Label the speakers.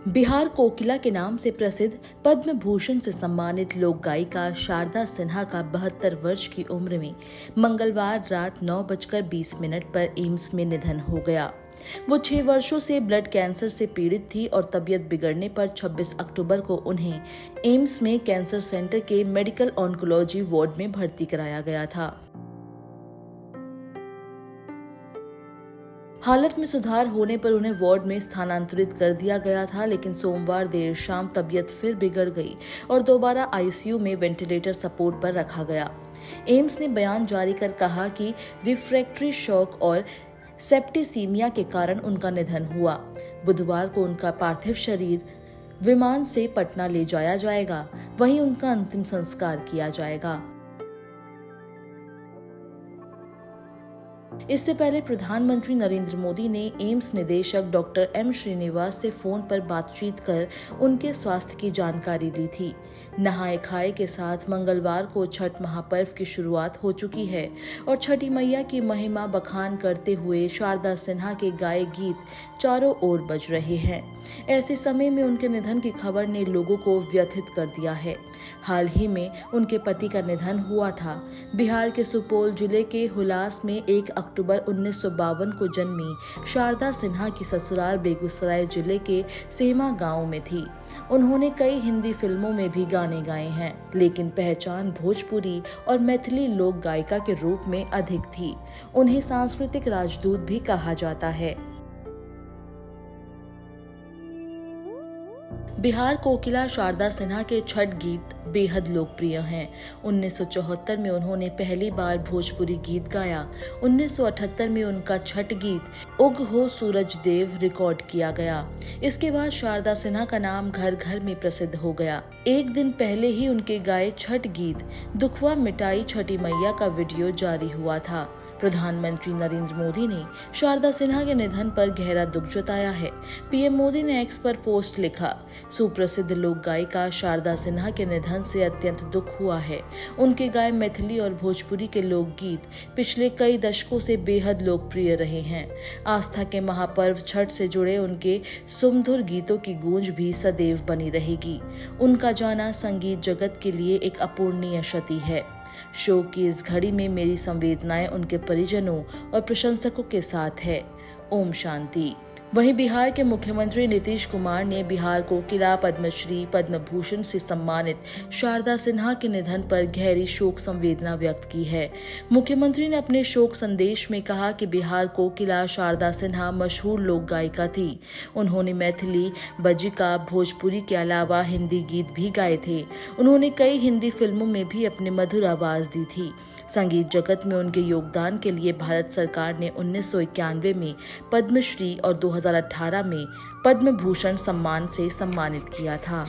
Speaker 1: बिहार कोकिला के नाम से प्रसिद्ध पद्म भूषण से सम्मानित लोक गायिका शारदा सिन्हा का 72 वर्ष की उम्र में मंगलवार रात 9:20 पर एम्स में निधन हो गया। वो 6 वर्षों से ब्लड कैंसर से पीड़ित थी और तबीयत बिगड़ने पर 26 अक्टूबर को उन्हें एम्स में कैंसर सेंटर के मेडिकल ऑन्कोलॉजी वार्ड में भर्ती कराया गया था। हालत में सुधार होने पर उन्हें वार्ड में स्थानांतरित कर दिया गया था, लेकिन सोमवार देर शाम तबीयत फिर बिगड़ गई और दोबारा आईसीयू में वेंटिलेटर सपोर्ट पर रखा गया। एम्स ने बयान जारी कर कहा कि रिफ्रैक्टरी शॉक और सेप्टिसीमिया के कारण उनका निधन हुआ। बुधवार को उनका पार्थिव शरीर विमान से पटना ले जाया जाएगा, वहीं उनका अंतिम संस्कार किया जाएगा। इससे पहले प्रधानमंत्री नरेंद्र मोदी ने एम्स निदेशक डॉक्टर एम श्रीनिवास से फोन पर बातचीत कर उनके स्वास्थ्य की जानकारी ली थी। नहाए खाए के साथ मंगलवार को छठ महापर्व की शुरुआत हो चुकी है और छठी मैया की महिमा बखान करते हुए शारदा सिन्हा के गाए गीत चारों ओर बज रहे हैं। ऐसे समय में उनके निधन की खबर ने लोगों को व्यथित कर दिया है। हाल ही में उनके पति का निधन हुआ था। बिहार के सुपौल जिले के हुलास में 1 अक्टूबर 1952 को जन्मी शारदा सिन्हा की ससुराल बेगूसराय जिले के सेमा गांव में थी। उन्होंने कई हिंदी फिल्मों में भी गाने गाए हैं, लेकिन पहचान भोजपुरी और मैथिली लोक गायिका के रूप में अधिक थी। उन्हें सांस्कृतिक राजदूत भी कहा जाता है। बिहार कोकिला शारदा सिन्हा के छठ गीत बेहद लोकप्रिय हैं। 1974 में उन्होंने पहली बार भोजपुरी गीत गाया। 1978 में उनका छठ गीत उग हो सूरज देव रिकॉर्ड किया गया। इसके बाद शारदा सिन्हा का नाम घर घर में प्रसिद्ध हो गया। एक दिन पहले ही उनके गाए छठ गीत दुखवा मिटाई छठी मैया का वीडियो जारी हुआ था। प्रधानमंत्री नरेंद्र मोदी ने शारदा सिन्हा के निधन पर गहरा दुख जताया है। पीएम मोदी ने एक्स पर पोस्ट लिखा, सुप्रसिद्ध लोक गायिका शारदा सिन्हा के निधन से अत्यंत दुख हुआ है। उनके गाए मैथिली और भोजपुरी के लोकगीत पिछले कई दशकों से बेहद लोकप्रिय रहे हैं। आस्था के महापर्व छठ से जुड़े उनके सुमधुर गीतों की गूंज भी सदैव बनी रहेगी। उनका जाना संगीत जगत के लिए एक अपूरणीय क्षति है। शोक की इस घड़ी में मेरी संवेदनाएं उनके परिजनों और प्रशंसकों के साथ है। ओम शांति। वहीं बिहार के मुख्यमंत्री नीतीश कुमार ने बिहार कोकिला पद्मश्री पद्म भूषण से सम्मानित शारदा सिन्हा के निधन पर गहरी शोक संवेदना व्यक्त की है। मुख्यमंत्री ने अपने शोक संदेश में कहा कि बिहार कोकिला शारदा सिन्हा मशहूर लोक गायिका थी। उन्होंने मैथिली, बज्जिका, भोजपुरी के अलावा हिंदी गीत भी गाए थे। उन्होंने कई हिंदी फिल्मों में भी अपनी मधुर आवाज दी थी। संगीत जगत में उनके योगदान के लिए भारत सरकार ने 1991 में पद्मश्री और 2018 में पद्म भूषण सम्मान से सम्मानित किया था।